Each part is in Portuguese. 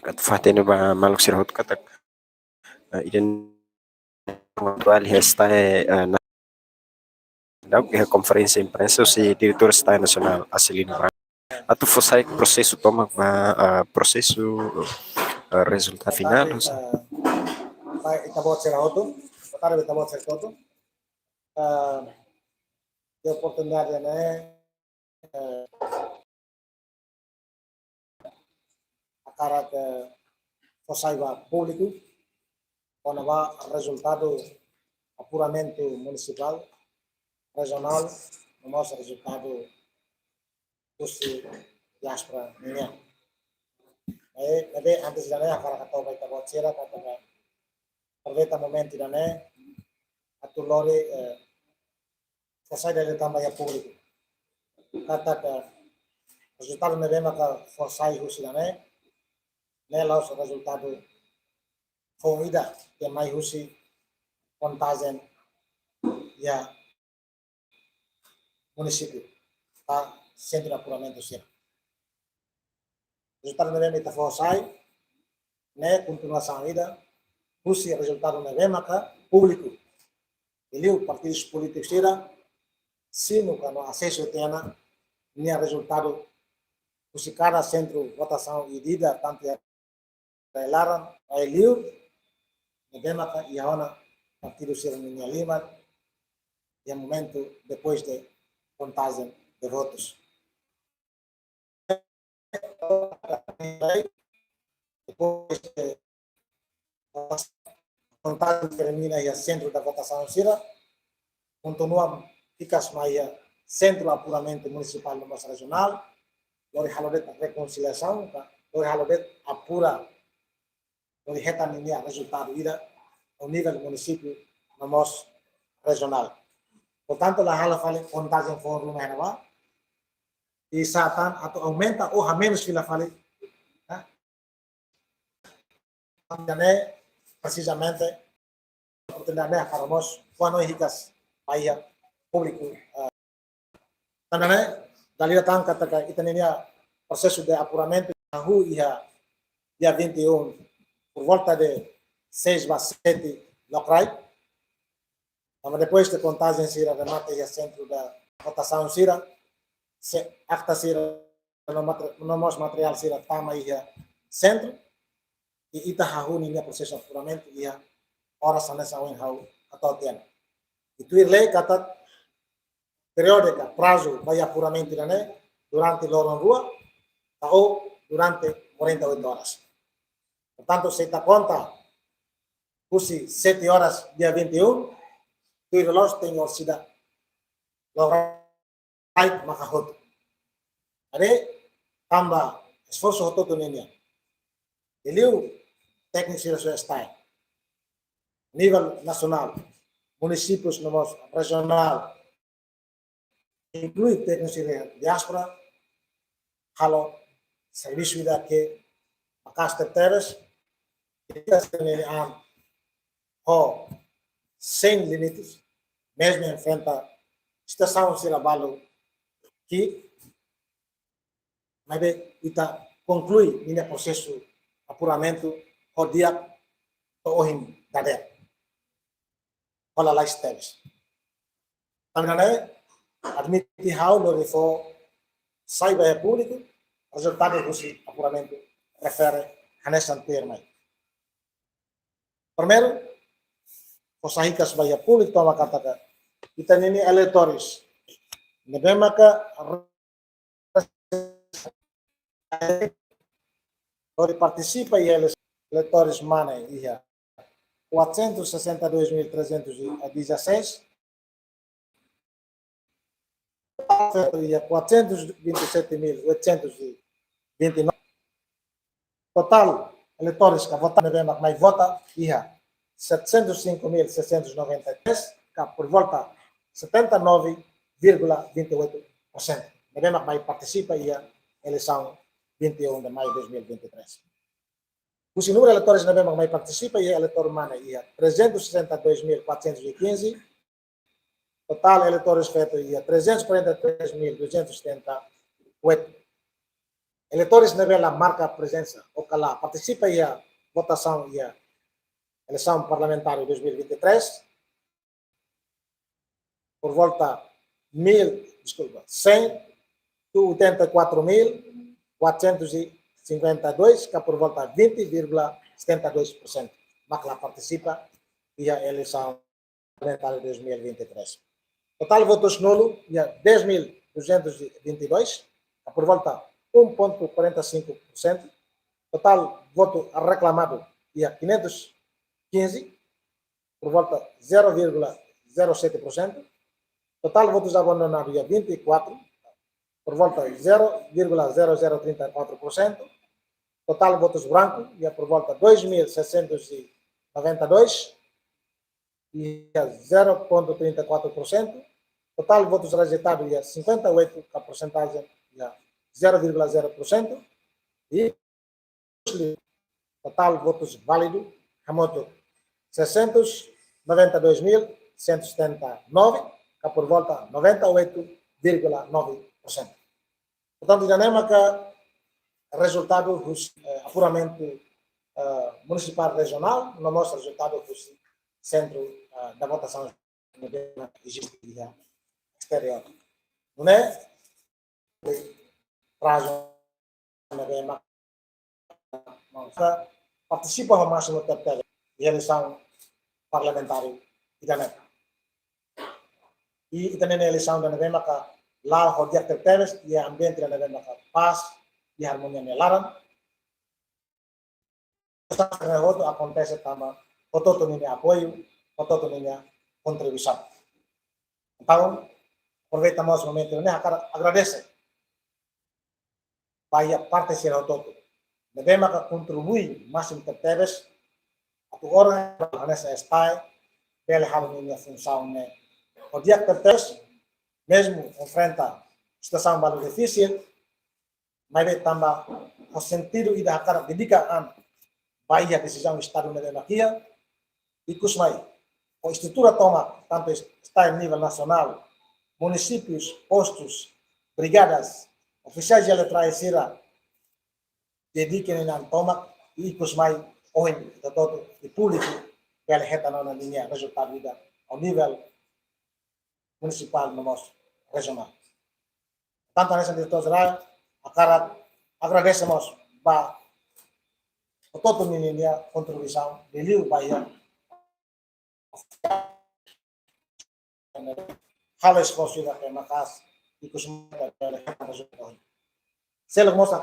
kat fatene ba maluk sirahut katak iden atual hesta na dau que conferência imprensa o se diretor está nacional Acelino Braga atu fosai processo toma processo resultado final Itabot Serahoto, Kotara Itabot Serahoto, de oportunidade né a cara que saiba público quando vai resultado apuramento municipal, regional, no nosso resultado dos diaspora minha. Aí antes da né a cara que toba Itabot Sera kata aproveita momento da né a tu lore forçai dele também público. Kata que resultado ne bema ka forçai husilane ne laus resultado fonida que mais husi contagen ya município tá centro de apuramento certo. Resultado ne bema ita forçai ne continuação ida husi resultado ne bema ka público. Ele o partidos políticos tira sino que no acesso tenha nem resultado os cada centro votação e dida tanto a Lara a Eliu e Bemaca e a Ona partido ser minha lima e a momento depois de contagem de votos depois de contagem termina e a centro da votação será continua fica mais centro apuramento municipal no nosso regional lori halodet reconciliação lori halodet apura lori reta minha resultado ida ao nível município no nosso regional. Portanto, a hala fale contagem for rumah nawa e satan atau aumenta ou a menos que la fale precisamente oportunidade para nós quando ricas aí público tanane dalila tang kata itania processo de apuramento hu dia 21 por volta de 6/7 locrai mas depois de contagem sira remata e centro da votação sira se acta sira no nosso material sira tama e centro e ita hu ni processo de apuramento e ora sanesa wen hau atau tian itu irlei kata periódica, prazo vai apuramento durante l'ora rua ou durante 48 horas. Portanto, se dá conta, usi 7 horas dia 21, tu relógio tem orcida. Logo, right maka hoto. Ade, tambah esforço hoto tu nenia. Eliu, técnico de está nível nacional, municípios no nosso regional, inclui técnicos de diáspora, halo serviço vida que a casta teres, que tem ho sem limites, mesmo enfrenta estação de trabalho que mas ita conclui minha processo apuramento o dia tohin dader, olha lá esteves. Também admite how lo rifo saiba é público resultado do apuramento refere a nessa terma. Primeiro, os ahicas vai público toma kata kita ini eleitores nebemaka ori participa e eles eleitores mana ia 462.316 e 427.829 total eleitores que votaram bem mais vota ia 705.693 que por volta 79,28% bem mais participa ia eleição 21 de maio de 2023. Os número de eleitores bem mais participa ia eleitor mana ia 362.415 total eleitores feito ia 343.278 eleitores nela marca presença ou lá participa e a votação e a eleição parlamentar de 2023 por volta 184.452, que é por volta 20,72%. Mas lá participa e a eleição parlamentar de 2023. Total votos nulo e a 10.222, que é por volta 1,45%. Total voto reclamado e a 515, por volta 0,07%. Total votos abandonados e a 24, por volta 0,0034%. Total votos brancos e a por volta 2.692 e a 0,34%. Total votos rejeitados e a 58, que a porcentagem é 0,0%. E total votos válidos, remoto 692.179, que é por volta 98,9%. Portanto, já nem que resultado do apuramento municipal regional, não mostra resultado do centro da votação existe exterior. Não é? Participa ao máximo tempo da eleição parlamentar e da NEP. E também a eleição da NEP, lá o dia que temos e o ambiente da NEP, paz e harmonia nelaran. Acontece também, o todo ninguém apoio, o todo ninguém contribuição. Então, aproveitamos o momento, né? Agradeço. Vai a parte ser o todo. Devemos contribuir máximo que temos a tu hora nessa está pela harmonia função, né? O dia que temos, mesmo enfrenta situação muito difícil, mas também o sentido e da cara dedica a vai a decisão do Estado de Democracia e que a estrutura toma, tanto está em nível nacional, municípios, postos, brigadas, oficiais eleitorais, dediquem a toma e que hoje, todo o público, pela reta na linha, resultado ao nível municipal no nosso regional. Tanto nessa diretora, agradecemos para toda a minha contribuição de Liu Bahia. Hal esforço da casa e que os resultados. Se ele mostra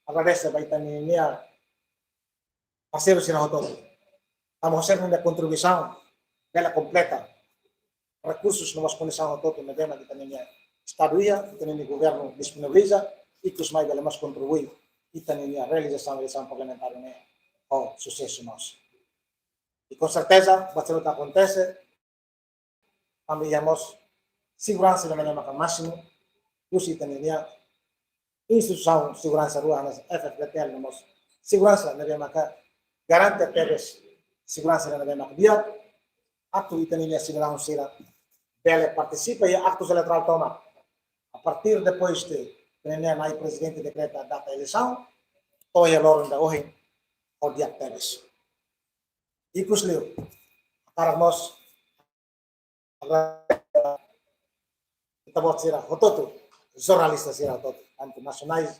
agradece para a minha parceiro sinal todo. Estamos fazendo uma contribuição dela completa. Recursos numa condição todo na dema que também estaduia, que também o governo disponibiliza e que os mais mais contribuem e também a realização da eleição parlamentar ao sucesso nosso. E com certeza, vai ser o que acontece, também temos segurança da maneira máximo, e também a instituição de segurança rua, nas FFPTL, nós segurança na maneira que garante a todos segurança na maneira que dia, ato e também a segurança dela participa e atos eleitoral toma. A partir depois de o presidente decreta a data da eleição, todo é logo da hoje, o dia que temos. E que os leu, para nós, estamos a ser jornalistas, tanto nacionais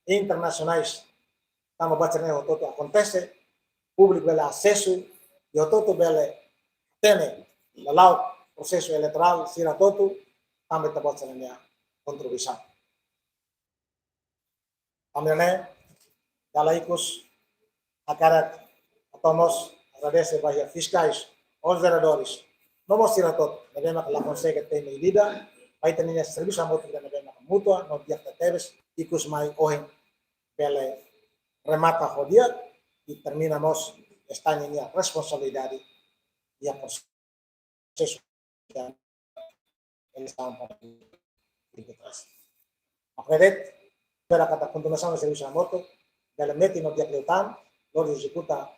e internacionais, estamos a ter o todo acontece, público ele acesso e o todo ele tem lá o processo eleitoral, se a todo, também estamos a ter contribuição. Também, dalaicos, a cara, estamos agradece para os fiscais, os vereadores, não vamos ir a todo, devemos que a consegue ter medida, vai ter esse serviço a moto que devemos mútua, no dia que temos, e que os mais hoje, pela remata o dia, e terminamos esta minha responsabilidade e a processo da eleição para 2023. Acredito, para a continuação do serviço a moto, ela mete no dia que está, logo executa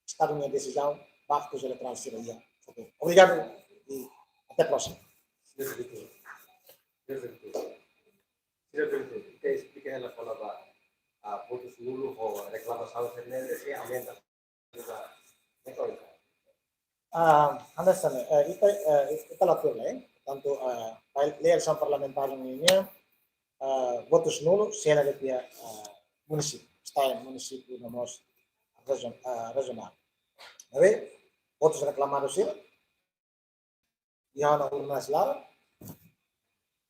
Estado minha decisão, pactos eleitorais seria. Obrigado e até a próxima. Senhor Diretor, quer explicar ela palavra putus dulu o reclamação sendiri e aumenta juga itu. Understand, ita latur tanto a eleição parlamentar ini votos nulos será de pia município, está em município no nosso regional. Tapi votos reclamados sih, yang urnas lá,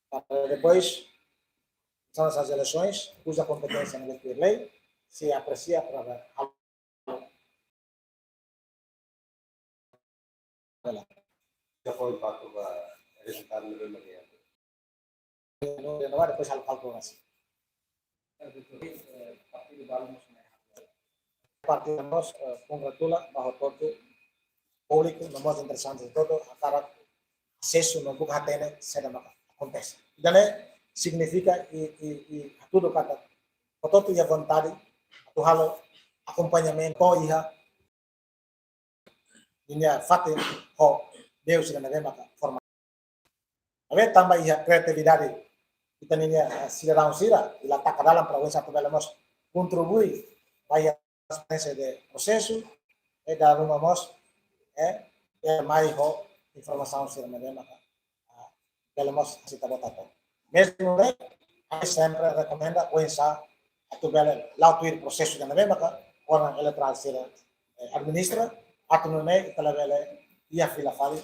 para depois são as eleições, cuja competência na lei se aprecia para Ito po yung pato ba resultado nila mangyayari. renovar depois hal calculasi. Partido nós congratula bahwa todo público no mais interessante de todo akara acesso no buku hatene sedang acontece. Dan significa e tudo kata todo ya vontade tu halo acompanhamento iha ini fate ho Deus na maka forma. Ave tambah iha kreatividade kita ini cidadão sira diletak ke dalam provinsi satu belemos contribui para experiência de processo e da rumah mos mais ho informação sira maka belemos cita botato. Mesmo sempre recomenda uensa atau bela lautuir processo da maka orang eleitoral sira administra atau nune itala bela ia fila fali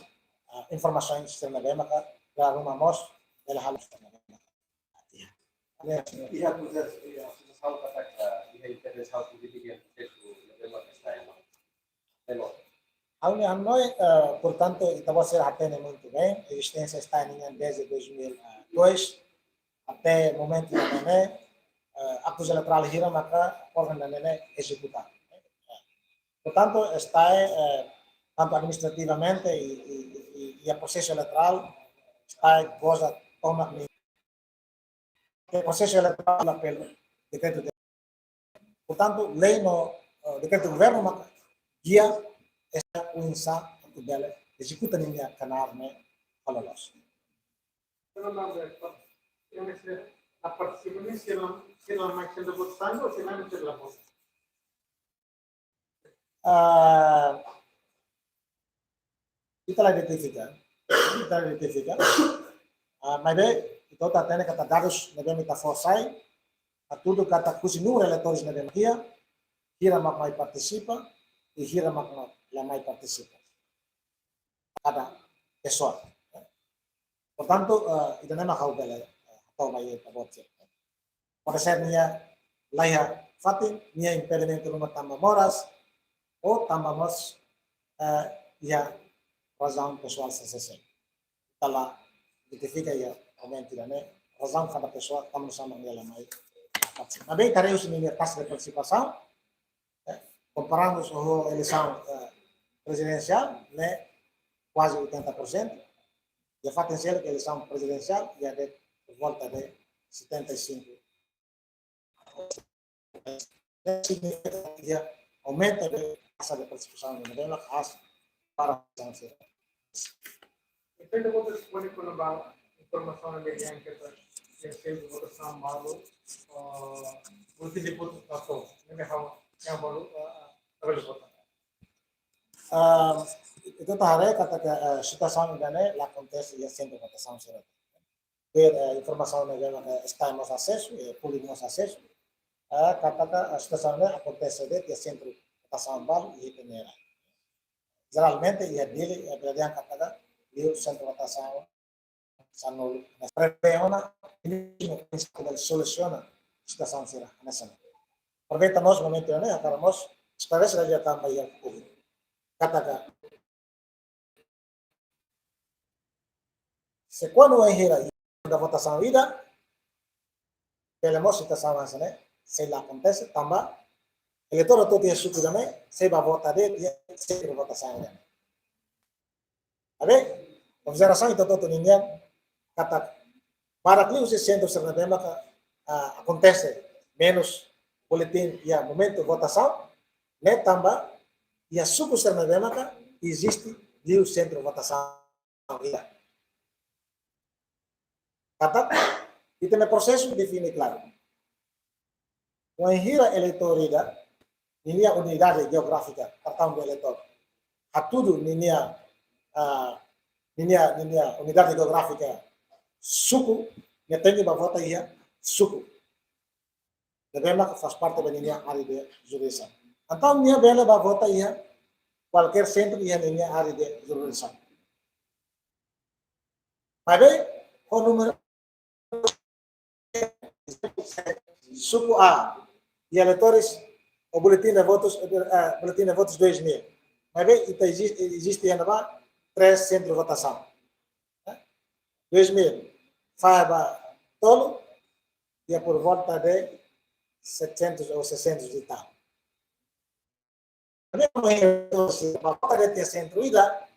informações sira maka da rumah mos bela halus Iha proses how kata iha interest how to dividir processo na mga kastaya. Pero portanto, estava a ser atende muito bem. A existência está em desde 2002 até o momento da Nené. A coisa eleitoral gira maka órgão da Nené executar. Portanto, está tanto administrativamente e a processo eleitoral está coisa toma o processo eleitoral pelo decreto de portanto, lei no decreto do governo maka guia essa unsa atau bela executa ninguém canar né falalos. La participación si la máquina de votando o si la noche de la voz. Kita la identifica, mas itu tak tene kata dados na bem forçai, a tudo kata kusinur eleitores na bem kia, kira mak mai participa e kira mak la mai participa. Cada pessoa. Portanto, itu nama kau bela atau mai tabot. Pada saat nia laya fatin nia impedimento rumah tambah moras ou tambah mos ia razão pessoal CCC. Tala identifica ia aumento né razão cada pessoa estamos sama ela mai. Mas bem tareus ni taxa de participação comparamos com a eleição presidencial, né, quase 80%, e a fato em ser que a eleição presidencial ia de por volta de 75%. Significa que aumenta a taxa de participação no governo para a eleição. Depende de votos pode colocar informação mediante que se votação malo o que depois passou. Não é malo Itu tahare kata situação ingane la acontece ya sempre votação será. Ter informação negana está mais acesso, público mais acesso. Kata a situação acontece de sempre votação bal e penera. Geralmente ia dele berada kata dia centro votação sanul. Mas preveona ini principal soluciona situação será nessa. Aproveita nós momento né, acaramos espera se já também ya público. Kata se quando é hira da votação ida pela situação avança né se lá acontece também eleitor todo dia suco também se vai votar de se vai votação ida abe observação itu todo ninguém kata para que os centros se rendem acontece menos boletim e momento votação né também e a suco se rendem existe o centro votação ida. Kata, itu me processo define claro. hira eleitorida, ninia unidade geográfica, cartão do eleitor. Hatudo ninia unidade geográfica suku, netende ba vota ia suku. Debema que faz parte da ninia área de jurisdição. Então, nia bela ba vota ia qualquer centro ia ninia área de jurisdição. Mas bem, o número suku A e eleitores, o boletim de votos 2000. Mas bem, existe ainda 3 centros de votação. 2000, Faiba Tolo, e é por volta de 700 ou 600 de tal. Também para ter centro ida,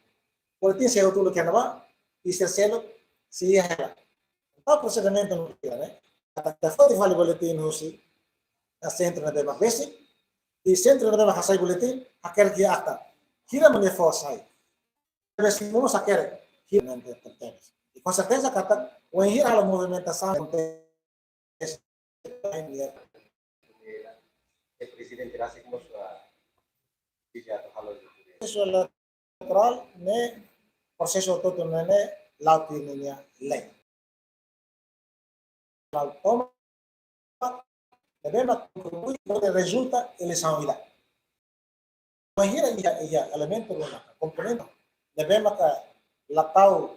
boletim se eu tudo que ainda e se selo se ia. Então, o procedimento não é, né? Até foi vale boletim no si, a centro na dema basic, e centro na dema hasai boletim, aquele que ata. Kira me força aí. Mas se não saquer, kira não tem tempo. E com certeza kata, o enhir a movimentação acontece El presidente hace como dice a halo processo eleitoral ne processo todo ne lautinnya lei. Toma, devemos contribuir resulta eleição ida. Mahira ia elemento componente devemos que latau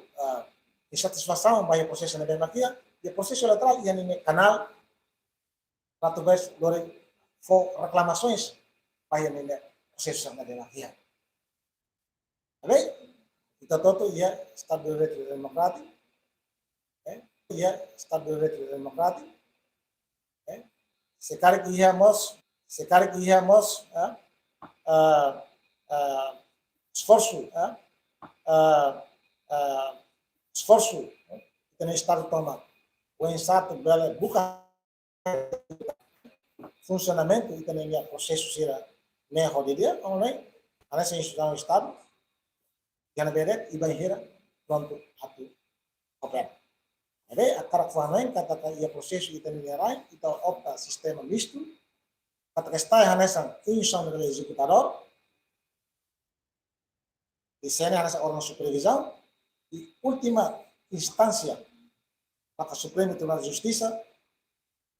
insatisfação by processo na demakia e processo eleitoral ia nesse canal através de reclamações by nesse processo na demakia. Bem, então todo ia Estado de Direito Democrático, ia Estado de Direito Democrático, sekarang íamos esforço que o Estado toma o insato bela buka funcionamento e também o processo será nem rodeia online a nessa instituição Estado yang beda ibahira pronto atu opera. Jadi akar kuamen kata ia processo itu menyerai kita opta sistema misto kata está hanesan função do executador e sene hanesa órgão supervisão e última instância maka Supremo Tribunal de Justiça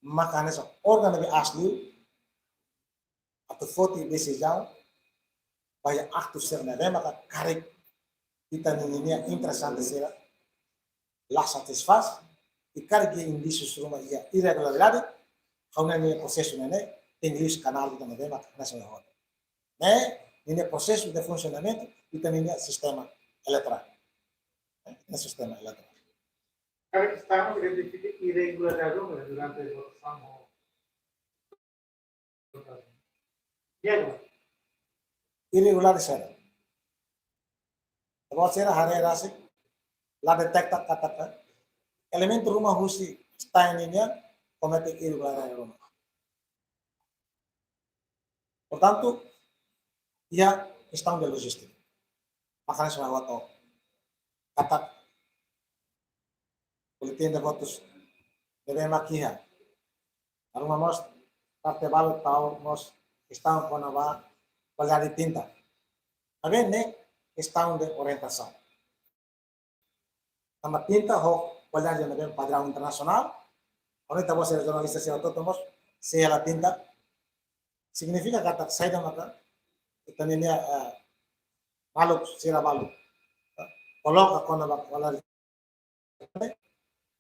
maka hanesa órgão de asli atau foti decisão vai acto ser maka karek kita nininya interessante será la satisfaz e cargue indícios rumah ia irregularidade kauna ni processo nene English canal kita nene nessa roda né nesse processo de funcionamento kita nininya sistema eleitoral sistema eleitoral. Kalau estamos identificando irregularidades durante el proceso. Diego. Irregular será. Kalau será hari rasa la detecta katakan elemento rumah husi staininnya komite irregular rumah. Portanto, ia questão de logística. Makanya sudah waktu kata boletim de votos deve maquia. Aruma nós parte vale tal nós estamos com a qualidade de tinta. Também né questão de orientação. Sama tinta ho qualidade de padrão internacional. Ahorita vos ser jornalista se autónomos se la tinta significa kata saya maka kita ini malu sira malu. Coloca con la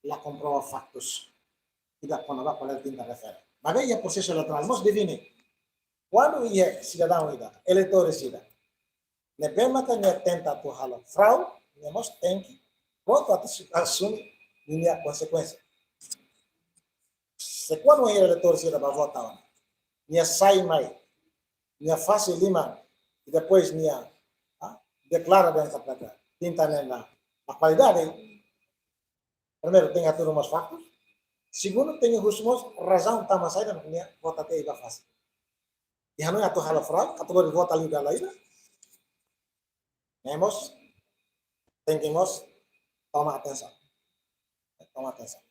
la comprova factus. Tidak con la qual tinta refere. Magari il processo elettorale mos define quando ia cidadão ida, eleitore sida. Ne bema que ne tenta tu halo fraude, ne mos tem que pronto assumir minha consequência. Se quando o eleitor sida vai votar, minha sai mai, minha face lima e depois minha declara dentro da tinta na qualidade. Primeiro tem a tudo umas factos. Segundo tem os razão tama sai da minha vota te iba fácil. E hanu atu halo fraude, categoria vota ali da laida. Nemos tengamos toma atenção. Toma atenção.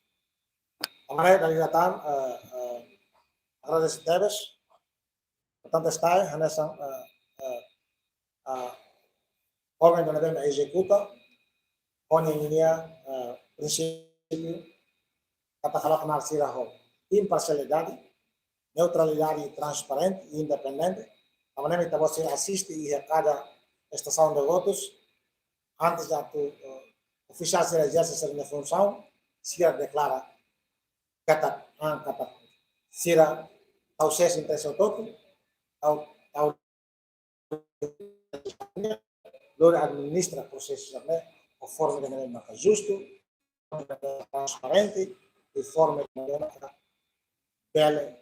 Kemarin dari datang agradecidos. Portanto, está nessa órgão de navega executa, onde princípio, katakanlah kenal siraho, imparcialidade, neutralidade transparente e independente. A maneira que você assiste e a cada estação de votos, antes de oficial se exerce a função, se declara kata sira ao ser intenção todo, ao loro administra processos também, conforme de maneira justo, transparente e forma de maneira bela,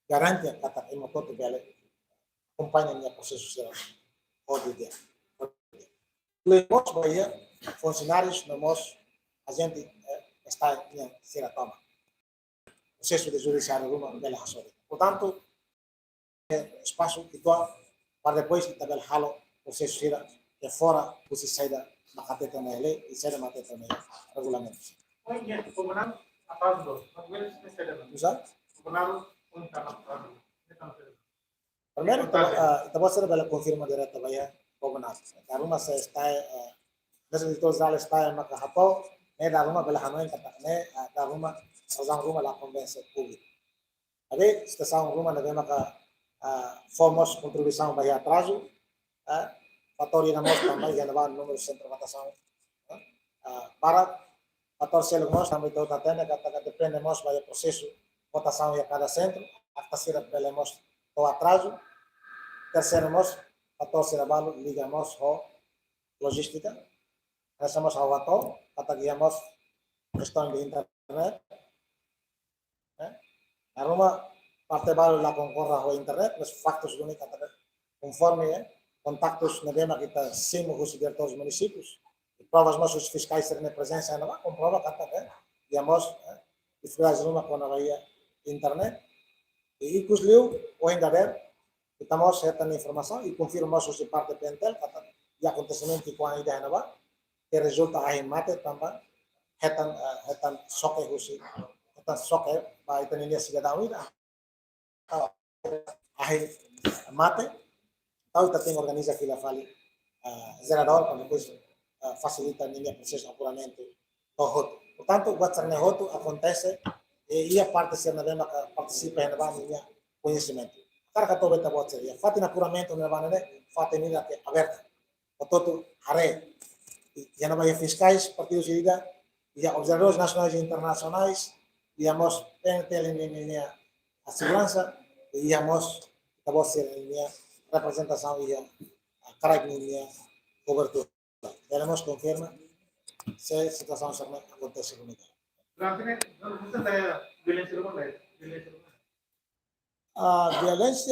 garante que a emototo bela acompanha o processo de dia. Nós, Bahia, funcionários, nós, a gente está em ser a toma. Processo de judiciário, uma bela razão. Portanto, espaço que doa para depois que também halo processo que fora o se sai da mateta na lei e sai da mateta na regulamento. Onde comunal atrás do, não vai se perceber. Usa? Comunal um canal. Primeiro, então você vai confirmar direto Bahia comunal. A rumah saya está nesse todos eles está maka hapo, da rumah bela hanoi kata da rumah usang rumah la convence pública. Abi estação rumah na maka formos contribuição Bahia atraso, fator yang namos também já não número de centro votação para fator selo nós também todo atende kata depende nós vai processo votação em cada centro, até ser belemos o atraso. Terceiro nós fator serabalo ligamos o logística. Hacemos ao ato, kata guiamos questão de internet. A Roma parte baru la concorra ao internet, mas factos do kata conforme contactos na dema kita simo os diretores municípios. Provas nossos fiscais serem presença na comprova kata guiamos e faz Roma com a internet. E inclusive o ainda estamos certa informação e confirmamos de parte pentel kata e acontecimento com a ideia nova que resulta aí mate também hetan soke husi hetan soke ba itu ini cidadão ida aí mate tahu kita organiza aquilo fali zerador para depois facilita o processo de apuramento do roto. Portanto, o WhatsApp roto acontece e a parte se na dema participa na minha conhecimento. Cara que todo beta WhatsApp e fati na apuramento na banane fati ni que aberta. Portanto, hare e na Bahia fiscais, partidos de liga e observadores nacionais e internacionais, digamos, PNTL a segurança e digamos, acabou ser a minha representação e a característica minha cobertura. Queremos confirma se a situação acontece comigo. Durante não você tem violência urbana, A violência